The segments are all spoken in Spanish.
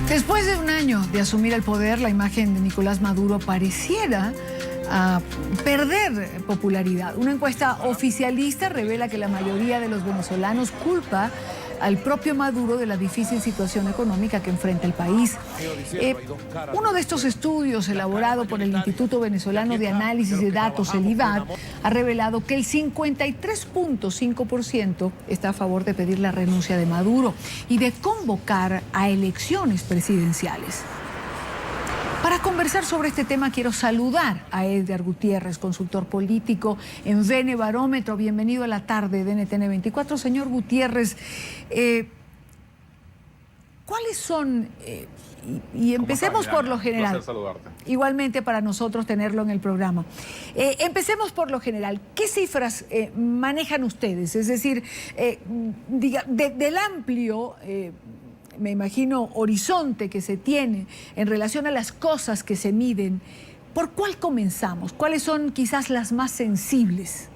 Después de un año de asumir el poder, la imagen de Nicolás Maduro pareciera perder popularidad. Una encuesta oficialista revela que la mayoría de los venezolanos culpa al propio Maduro de la difícil situación económica que enfrenta el país. Uno de estos estudios, elaborado por el Instituto Venezolano de Análisis de Datos, el IVAD, ha revelado que el 53.5% está a favor de pedir la renuncia de Maduro y de convocar a elecciones presidenciales. Para conversar sobre este tema quiero saludar a Edgar Gutiérrez, consultor político en Venebarómetro. Bienvenido a la tarde de NTN 24. Señor Gutiérrez, ¿cuáles son, y empecemos por lo general, un placer saludarte. Igualmente para nosotros tenerlo en el programa, empecemos por lo general, ¿qué cifras manejan ustedes? Es decir, del amplio... me imagino, horizonte que se tiene en relación a las cosas que se miden, ¿por cuál comenzamos? ¿Cuáles son quizás las más sensibles?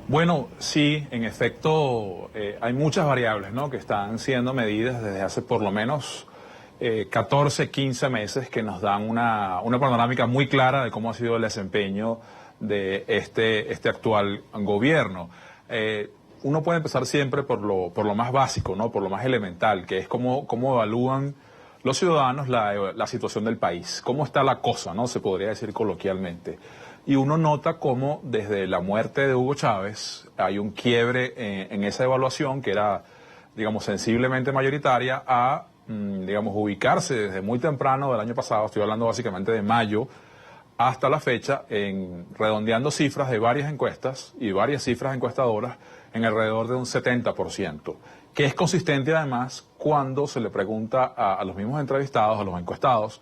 Bueno, sí, en efecto, hay muchas variables, ¿no?, que están siendo medidas desde hace por lo menos 14, 15 meses, que nos dan una panorámica muy clara de cómo ha sido el desempeño de este actual gobierno. Uno puede empezar siempre por lo más básico, ¿no?, por lo más elemental, que es cómo evalúan los ciudadanos la situación del país, cómo está la cosa, ¿no?, se podría decir coloquialmente. Y uno nota cómo desde la muerte de Hugo Chávez hay un quiebre en esa evaluación que era, digamos, sensiblemente mayoritaria a, digamos, ubicarse desde muy temprano del año pasado, estoy hablando básicamente de mayo, hasta la fecha, redondeando cifras de varias encuestas y varias cifras encuestadoras en alrededor de un 70%, que es consistente además cuando se le pregunta a los mismos entrevistados, a los encuestados,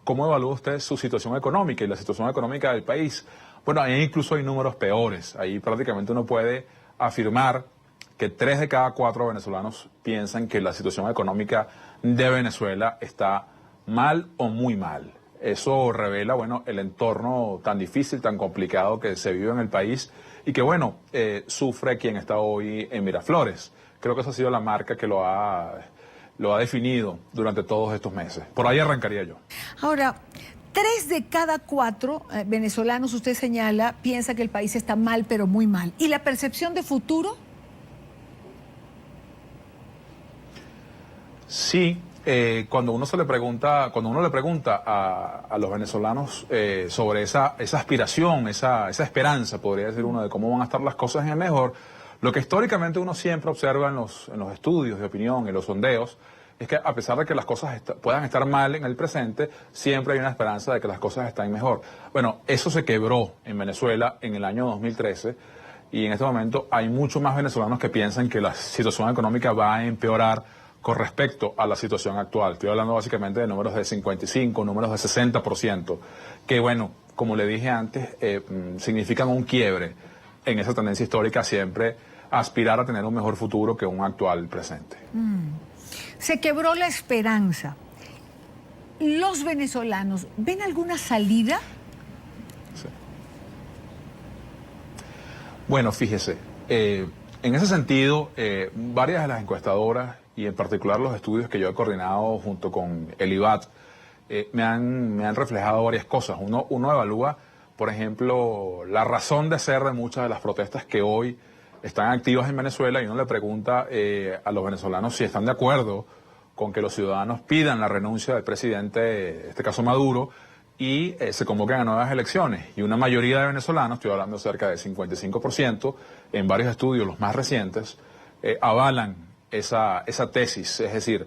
¿cómo evalúa usted su situación económica y la situación económica del país? Bueno, ahí incluso hay números peores. Ahí prácticamente uno puede afirmar que 3 de cada 4 venezolanos piensan que la situación económica de Venezuela está mal o muy mal. Eso revela, bueno, el entorno tan difícil, tan complicado que se vive en el país y que, bueno, sufre quien está hoy en Miraflores. Creo que esa ha sido la marca que lo ha definido durante todos estos meses. Por ahí arrancaría yo. Ahora, 3 de cada 4 venezolanos, usted señala, piensa que el país está mal, pero muy mal. ¿Y la percepción de futuro? Sí. Cuando uno le pregunta a los venezolanos sobre esa aspiración, esa esperanza, podría decir uno, de cómo van a estar las cosas en el mejor, lo que históricamente uno siempre observa en los estudios de opinión, en los sondeos, es que a pesar de que las cosas puedan estar mal en el presente, siempre hay una esperanza de que las cosas estén mejor. Bueno, eso se quebró en Venezuela en el año 2013 y en este momento hay muchos más venezolanos que piensan que la situación económica va a empeorar con respecto a la situación actual. Estoy hablando básicamente de números de 55, números de 60%, que bueno, como le dije antes, significan un quiebre en esa tendencia histórica, siempre aspirar a tener un mejor futuro que un actual presente. Se quebró la esperanza. ¿Los venezolanos ven alguna salida? Sí. Bueno, fíjese, en ese sentido, varias de las encuestadoras, y en particular los estudios que yo he coordinado junto con el IVAD, me han reflejado varias cosas. Uno evalúa, por ejemplo, la razón de ser de muchas de las protestas que hoy están activas en Venezuela, y uno le pregunta a los venezolanos si están de acuerdo con que los ciudadanos pidan la renuncia del presidente, en este caso Maduro, y se convoquen a nuevas elecciones. Y una mayoría de venezolanos, estoy hablando cerca del 55%, en varios estudios, los más recientes, avalan esa tesis, es decir,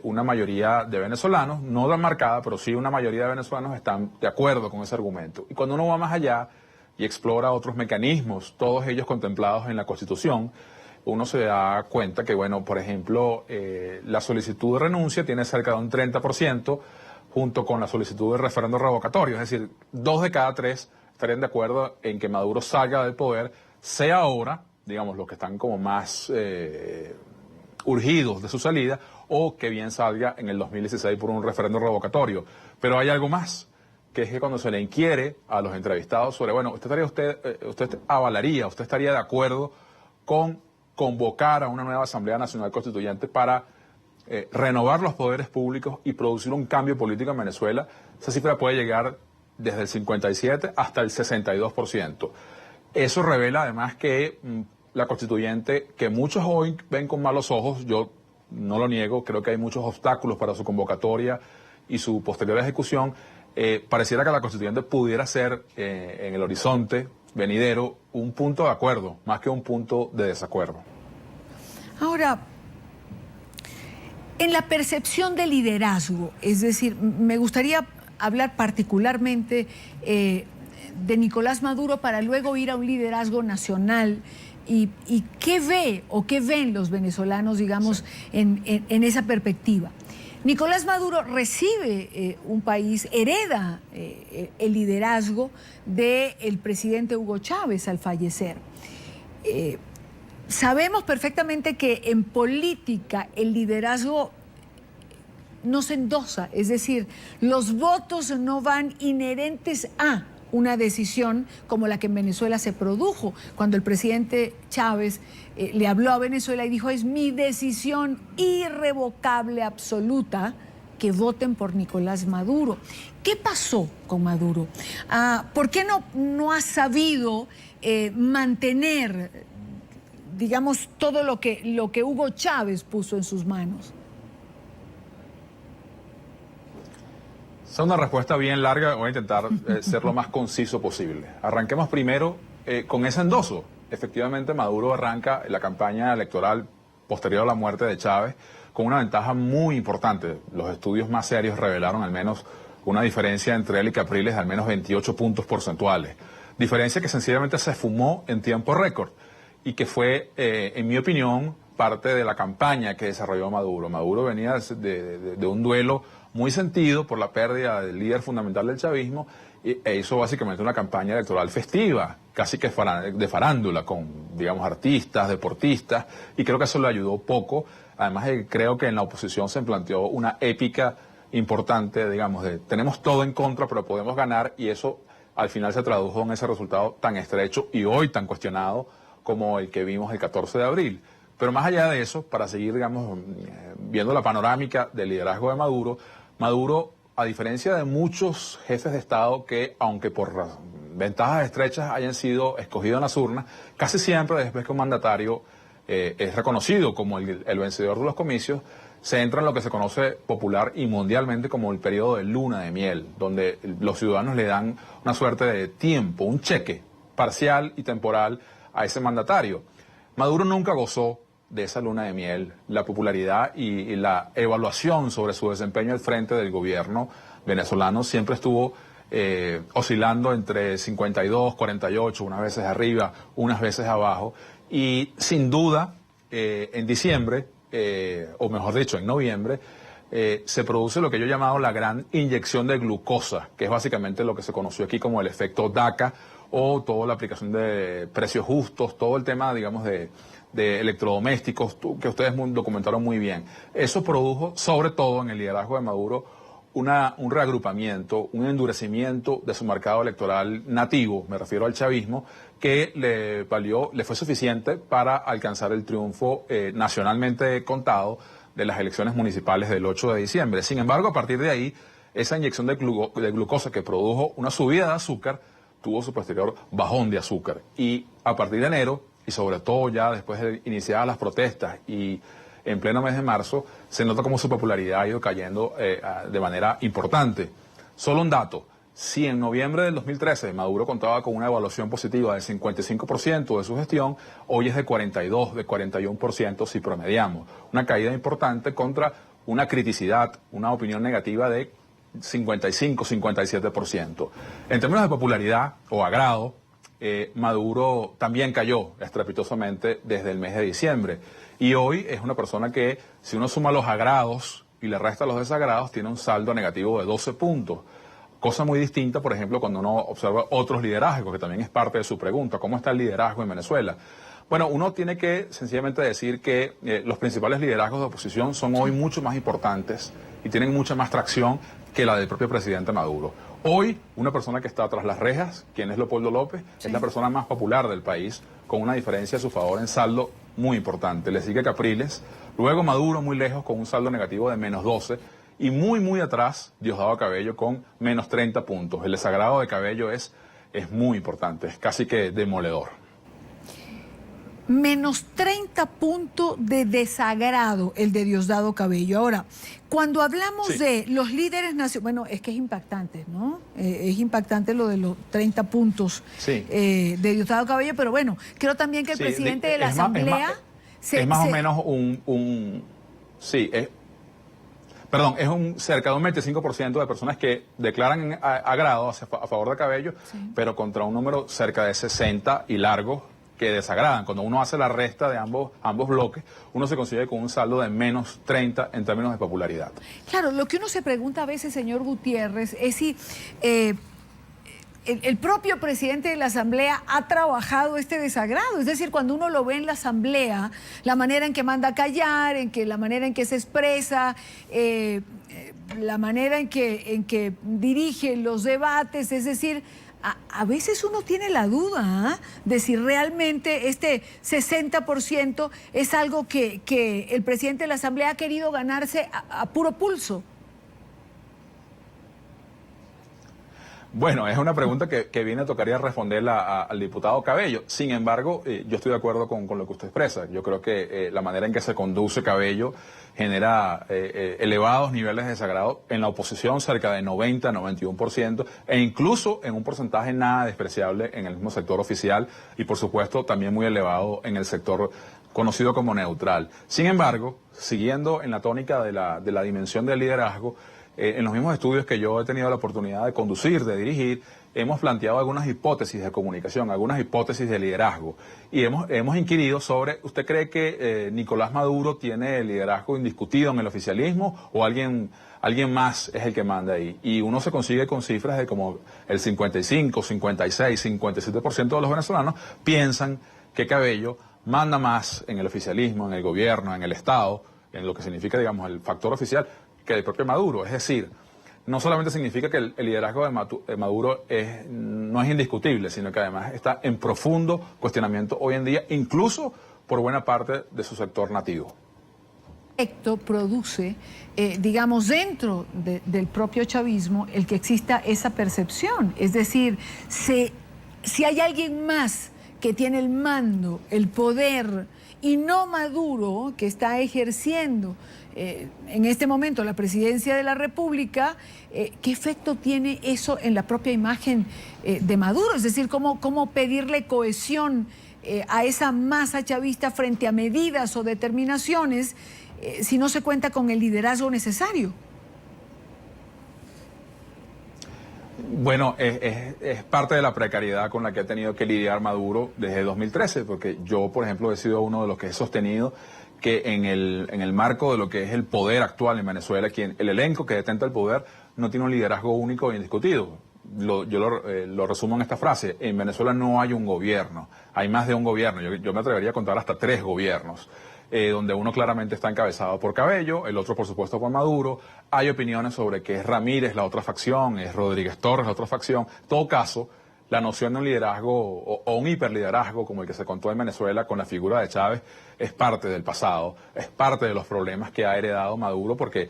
una mayoría de venezolanos, no tan marcada, pero sí una mayoría de venezolanos están de acuerdo con ese argumento. Y cuando uno va más allá y explora otros mecanismos, todos ellos contemplados en la Constitución, uno se da cuenta que, bueno, por ejemplo, la solicitud de renuncia tiene cerca de un 30%, junto con la solicitud de referendo revocatorio, es decir, 2 de cada 3 estarían de acuerdo en que Maduro salga del poder, sea ahora, digamos, los que están como más urgidos de su salida, o que bien salga en el 2016 por un referendo revocatorio. Pero hay algo más, que es que cuando se le inquiere a los entrevistados sobre, bueno, usted avalaría, usted estaría de acuerdo con convocar a una nueva Asamblea Nacional Constituyente para renovar los poderes públicos y producir un cambio político en Venezuela, esa cifra puede llegar desde el 57 hasta el 62%. Eso revela además que la constituyente, que muchos hoy ven con malos ojos, yo no lo niego, creo que hay muchos obstáculos para su convocatoria y su posterior ejecución, pareciera que la constituyente pudiera ser en el horizonte venidero un punto de acuerdo, más que un punto de desacuerdo. Ahora, en la percepción de liderazgo, es decir, me gustaría hablar particularmente de Nicolás Maduro para luego ir a un liderazgo nacional y qué ve o qué ven los venezolanos, digamos, en esa perspectiva. Nicolás Maduro recibe un país, hereda el liderazgo del presidente Hugo Chávez al fallecer. Sabemos perfectamente que en política el liderazgo no se endosa, es decir, los votos no van inherentes a una decisión como la que en Venezuela se produjo, cuando el presidente Chávez le habló a Venezuela y dijo: es mi decisión irrevocable, absoluta, que voten por Nicolás Maduro. ¿Qué pasó con Maduro? ¿Por qué no ha sabido mantener, digamos, todo lo que Hugo Chávez puso en sus manos? Es una respuesta bien larga, voy a intentar ser lo más conciso posible. Arranquemos primero con ese endoso. Efectivamente, Maduro arranca la campaña electoral posterior a la muerte de Chávez con una ventaja muy importante. Los estudios más serios revelaron al menos una diferencia entre él y Capriles de al menos 28 puntos porcentuales. Diferencia que sencillamente se fumó en tiempo récord y que fue, en mi opinión, parte de la campaña que desarrolló Maduro. Maduro venía de un duelo muy sentido por la pérdida del líder fundamental del chavismo e hizo básicamente una campaña electoral festiva, casi que de farándula, con, digamos, artistas, deportistas, y creo que eso le ayudó poco. Además, creo que en la oposición se planteó una épica importante, digamos, de tenemos todo en contra, pero podemos ganar, y eso al final se tradujo en ese resultado tan estrecho y hoy tan cuestionado como el que vimos el 14 de abril. Pero más allá de eso, para seguir, digamos, viendo la panorámica del liderazgo de Maduro, Maduro, a diferencia de muchos jefes de Estado que, aunque por ventajas estrechas hayan sido escogidos en las urnas, casi siempre después que un mandatario es reconocido como el vencedor de los comicios, se entra en lo que se conoce popular y mundialmente como el periodo de luna de miel, donde los ciudadanos le dan una suerte de tiempo, un cheque parcial y temporal a ese mandatario. Maduro nunca gozó de esa luna de miel. La popularidad y la evaluación sobre su desempeño al frente del gobierno venezolano siempre estuvo oscilando entre 52, 48, unas veces arriba, unas veces abajo, y sin duda en diciembre, o mejor dicho en noviembre, se produce lo que yo he llamado la gran inyección de glucosa, que es básicamente lo que se conoció aquí como el efecto DACA, o toda la aplicación de precios justos, todo el tema, digamos, de electrodomésticos, que ustedes documentaron muy bien. Eso produjo, sobre todo en el liderazgo de Maduro, un reagrupamiento, un endurecimiento de su mercado electoral nativo, me refiero al chavismo, que le fue suficiente para alcanzar el triunfo nacionalmente contado de las elecciones municipales del 8 de diciembre. Sin embargo, a partir de ahí, esa inyección de glucosa que produjo una subida de azúcar, tuvo su posterior bajón de azúcar. Y a partir de enero, y sobre todo ya después de iniciadas las protestas y en pleno mes de marzo, se nota como su popularidad ha ido cayendo de manera importante. Solo un dato: si en noviembre del 2013 Maduro contaba con una evaluación positiva del 55% de su gestión, hoy es de 42, de 41% si promediamos. Una caída importante contra una criticidad, una opinión negativa de 55, 57%. En términos de popularidad o agrado, Maduro también cayó estrepitosamente desde el mes de diciembre. Y hoy es una persona que, si uno suma los agrados y le resta los desagrados, tiene un saldo negativo de 12 puntos. Cosa muy distinta, por ejemplo, cuando uno observa otros liderazgos, que también es parte de su pregunta. ¿Cómo está el liderazgo en Venezuela? Bueno, uno tiene que sencillamente decir que los principales liderazgos de oposición son hoy mucho más importantes y tienen mucha más tracción que la del propio presidente Maduro. Hoy, una persona que está tras las rejas, quien es Leopoldo López, es la persona más popular del país, con una diferencia a su favor en saldo muy importante. Le sigue Capriles, luego Maduro muy lejos con un saldo negativo de -12 y muy atrás Diosdado Cabello con -30 puntos. El desagrado de Cabello es muy importante, es casi que demoledor. -30 puntos de desagrado el de Diosdado Cabello. Ahora, cuando hablamos de los líderes nacionales, bueno, es que es impactante, ¿no? Es impactante lo de los 30 puntos de Diosdado Cabello, pero bueno, creo también que el presidente de la Asamblea... Es más o menos es un cerca de un 25% de personas que declaran agrado a favor de Cabello, pero contra un número cerca de 60 y largo que desagradan. Cuando uno hace la resta de ambos bloques, uno se consigue con un saldo de -30 en términos de popularidad. Claro, lo que uno se pregunta a veces, señor Gutiérrez, es si el propio presidente de la Asamblea ha trabajado este desagrado. Es decir, cuando uno lo ve en la Asamblea, la manera en que manda a callar, la manera en que se expresa, la manera en que dirige los debates, es decir, a veces uno tiene la duda de si realmente este 60% es algo que el presidente de la Asamblea ha querido ganarse a puro pulso. Bueno, es una pregunta que viene a tocaría responderla al diputado Cabello. Sin embargo, yo estoy de acuerdo con lo que usted expresa. Yo creo que la manera en que se conduce Cabello genera elevados niveles de desagrado en la oposición, cerca de 90-91%, e incluso en un porcentaje nada despreciable en el mismo sector oficial y, por supuesto, también muy elevado en el sector conocido como neutral. Sin embargo, siguiendo en la tónica de la dimensión del liderazgo, en los mismos estudios que yo he tenido la oportunidad de conducir, de dirigir, hemos planteado algunas hipótesis de comunicación, algunas hipótesis de liderazgo. Y hemos inquirido sobre, ¿usted cree que Nicolás Maduro tiene el liderazgo indiscutido en el oficialismo o alguien más es el que manda ahí? Y uno se consigue con cifras de como el 55, 56, 57% de los venezolanos piensan que Cabello manda más en el oficialismo, en el gobierno, en el Estado, en lo que significa, digamos, el factor oficial, que el propio Maduro. Es decir, no solamente significa que el liderazgo de Maduro no es indiscutible, sino que además está en profundo cuestionamiento hoy en día, incluso por buena parte de su sector nativo. Esto produce, digamos, dentro del propio chavismo, el que exista esa percepción. Es decir, si hay alguien más que tiene el mando, el poder, y no Maduro, que está ejerciendo en este momento la presidencia de la República, ¿qué efecto tiene eso en la propia imagen de Maduro? Es decir, ¿cómo pedirle cohesión a esa masa chavista frente a medidas o determinaciones si no se cuenta con el liderazgo necesario? Bueno, es parte de la precariedad con la que ha tenido que lidiar Maduro desde 2013, porque yo, por ejemplo, he sido uno de los que he sostenido que en el marco de lo que es el poder actual en Venezuela, el elenco que detenta el poder no tiene un liderazgo único e indiscutido. Yo lo resumo en esta frase: en Venezuela no hay un gobierno, hay más de un gobierno. Yo me atrevería a contar hasta 3 gobiernos. Donde uno claramente está encabezado por Cabello, el otro por supuesto por Maduro. Hay opiniones sobre que es Ramírez la otra facción, es Rodríguez Torres la otra facción. En todo caso, la noción de un liderazgo o un hiperliderazgo como el que se contó en Venezuela con la figura de Chávez es parte del pasado, es parte de los problemas que ha heredado Maduro, porque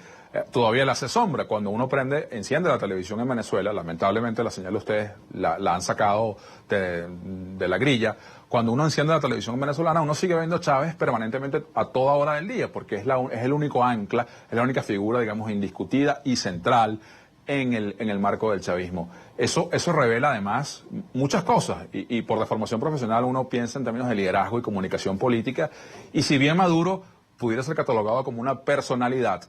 todavía le hace sombra. Cuando uno enciende la televisión en Venezuela, lamentablemente la señal de ustedes la han sacado de la grilla. Cuando uno enciende la televisión venezolana, uno sigue viendo a Chávez permanentemente a toda hora del día, porque es el único ancla, es la única figura, digamos, indiscutida y central en el marco del chavismo. Eso revela además muchas cosas, y por deformación profesional uno piensa en términos de liderazgo y comunicación política, y si bien Maduro pudiera ser catalogado como una personalidad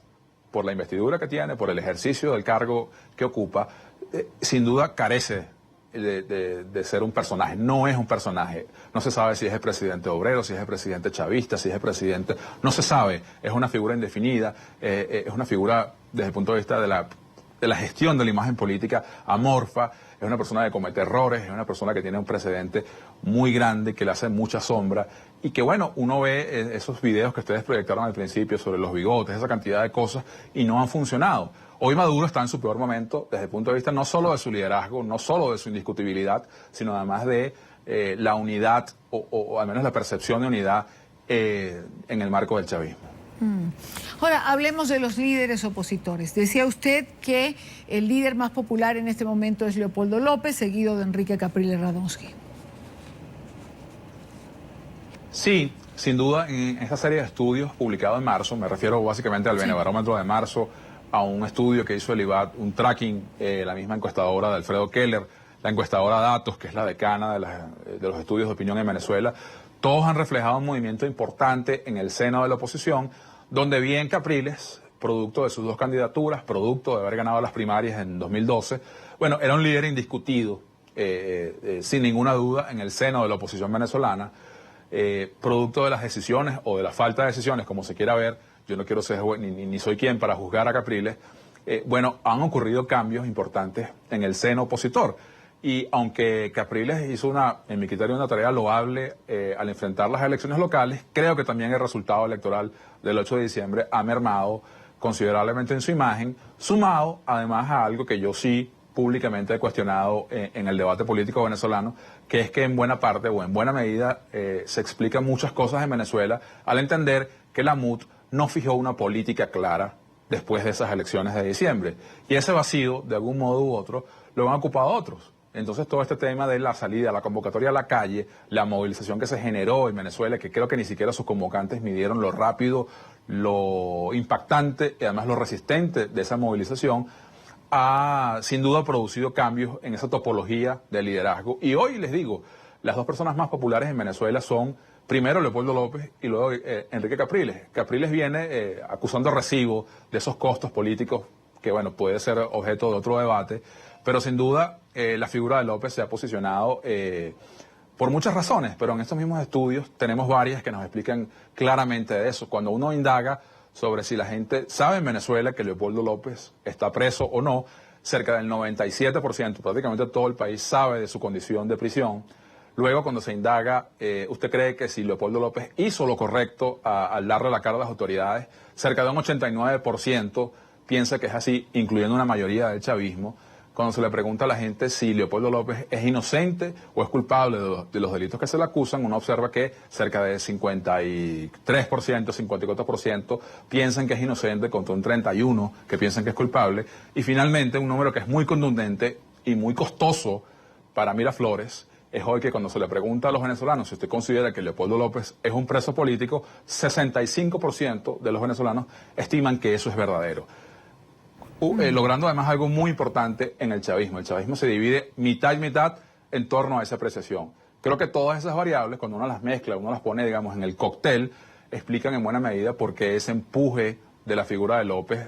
por la investidura que tiene, por el ejercicio del cargo que ocupa, sin duda carece de ser un personaje. No es un personaje. No se sabe si es el presidente obrero, si es el presidente chavista, si es el presidente... No se sabe. Es una figura indefinida, es una figura desde el punto de vista de la gestión de la imagen política amorfa, es una persona que comete errores, es una persona que tiene un precedente muy grande, que le hace mucha sombra, y que bueno, uno ve esos videos que ustedes proyectaron al principio sobre los bigotes, esa cantidad de cosas, y no han funcionado. Hoy Maduro está en su peor momento desde el punto de vista no solo de su liderazgo, no solo de su indiscutibilidad, sino además de la unidad, o al menos la percepción de unidad en el marco del chavismo. Ahora, hablemos de los líderes opositores. Decía usted que el líder más popular en este momento es Leopoldo López, seguido de Enrique Capriles Radonsky. Sí, sin duda, en esta serie de estudios publicados en marzo, me refiero básicamente al Benebarómetro de marzo, a un estudio que hizo el IBAT, un tracking, la misma encuestadora de Alfredo Keller, la encuestadora Datos, que es la decana de los estudios de opinión en Venezuela, todos han reflejado un movimiento importante en el seno de la oposición, donde bien Capriles, producto de sus dos candidaturas, producto de haber ganado las primarias en 2012, bueno, era un líder indiscutido, sin ninguna duda, en el seno de la oposición venezolana, producto de las decisiones o de la falta de decisiones, como se quiera ver. Yo no quiero ser ni soy quien para juzgar a Capriles. Bueno, han ocurrido cambios importantes en el seno opositor. Y aunque Capriles hizo en mi criterio, una tarea loable al enfrentar las elecciones locales, creo que también el resultado electoral del 8 de diciembre ha mermado considerablemente en su imagen, sumado además a algo que yo sí públicamente he cuestionado en el debate político venezolano, que es que en buena parte o en buena medida se explican muchas cosas en Venezuela al entender que la MUD no fijó una política clara después de esas elecciones de diciembre. Y ese vacío, de algún modo u otro, lo han ocupado otros. Entonces todo este tema de la salida, la convocatoria a la calle, la movilización que se generó en Venezuela, que creo que ni siquiera sus convocantes midieron lo rápido, lo impactante y además lo resistente de esa movilización, ha sin duda producido cambios en esa topología de liderazgo. Y hoy les digo, las dos personas más populares en Venezuela son primero Leopoldo López y luego Enrique Capriles. Capriles viene acusando recibo de esos costos políticos que, bueno, puede ser objeto de otro debate, pero sin duda la figura de López se ha posicionado por muchas razones, pero en estos mismos estudios tenemos varias que nos explican claramente de eso. Cuando uno indaga sobre si la gente sabe en Venezuela que Leopoldo López está preso o no, cerca del 97%, prácticamente todo el país sabe de su condición de prisión. Luego, cuando se indaga, ¿usted cree que si Leopoldo López hizo lo correcto al darle la cara a las autoridades? Cerca de un 89% piensa que es así, incluyendo una mayoría del chavismo. Cuando se le pregunta a la gente si Leopoldo López es inocente o es culpable de los delitos que se le acusan, uno observa que cerca de 53%, 54% piensan que es inocente, contra un 31% que piensan que es culpable. Y finalmente, un número que es muy contundente y muy costoso para Miraflores, es hoy que cuando se le pregunta a los venezolanos si usted considera que Leopoldo López es un preso político, 65% de los venezolanos estiman que eso es verdadero. Logrando además algo muy importante en el chavismo. El chavismo se divide mitad y mitad en torno a esa apreciación. Creo que todas esas variables, cuando uno las mezcla, uno las pone, digamos, en el cóctel, explican en buena medida por qué ese empuje de la figura de López,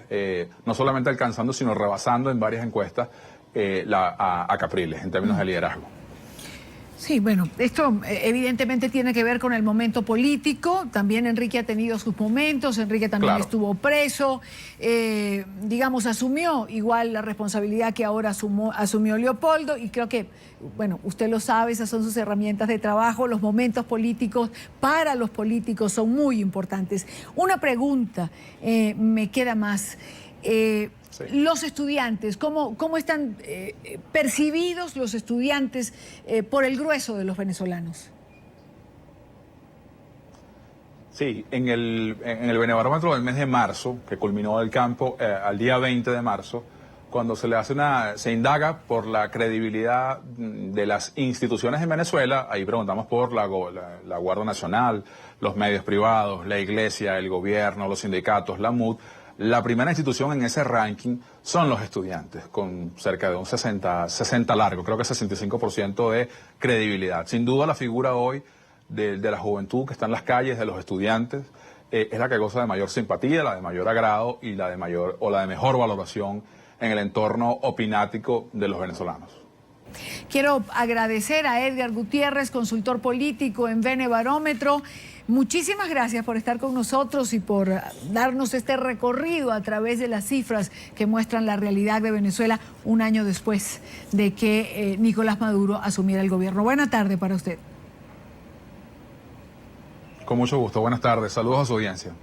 no solamente alcanzando, sino rebasando en varias encuestas a Capriles, en términos de liderazgo. Sí, bueno, esto evidentemente tiene que ver con el momento político. También Enrique ha tenido sus momentos, Enrique también estuvo preso, digamos, asumió igual la responsabilidad que ahora asumió Leopoldo, y creo que, bueno, usted lo sabe, esas son sus herramientas de trabajo. Los momentos políticos para los políticos son muy importantes. Una pregunta me queda más. Sí. Los estudiantes, ¿cómo están percibidos los estudiantes por el grueso de los venezolanos? Sí, en el Benebarómetro del mes de marzo, que culminó el campo al día 20 de marzo, cuando se indaga por la credibilidad de las instituciones en Venezuela, ahí preguntamos por la Guardia Nacional, los medios privados, la Iglesia, el gobierno, los sindicatos, la MUD. La primera institución en ese ranking son los estudiantes, con cerca de un 60 largo, creo que 65% de credibilidad. Sin duda la figura hoy de la juventud que está en las calles, de los estudiantes, es la que goza de mayor simpatía, la de mayor agrado y la de mejor valoración en el entorno opinático de los venezolanos. Quiero agradecer a Edgar Gutiérrez, consultor político en Benebarómetro. Muchísimas gracias por estar con nosotros y por darnos este recorrido a través de las cifras que muestran la realidad de Venezuela un año después de que Nicolás Maduro asumiera el gobierno. Buena tarde para usted. Con mucho gusto. Buenas tardes. Saludos a su audiencia.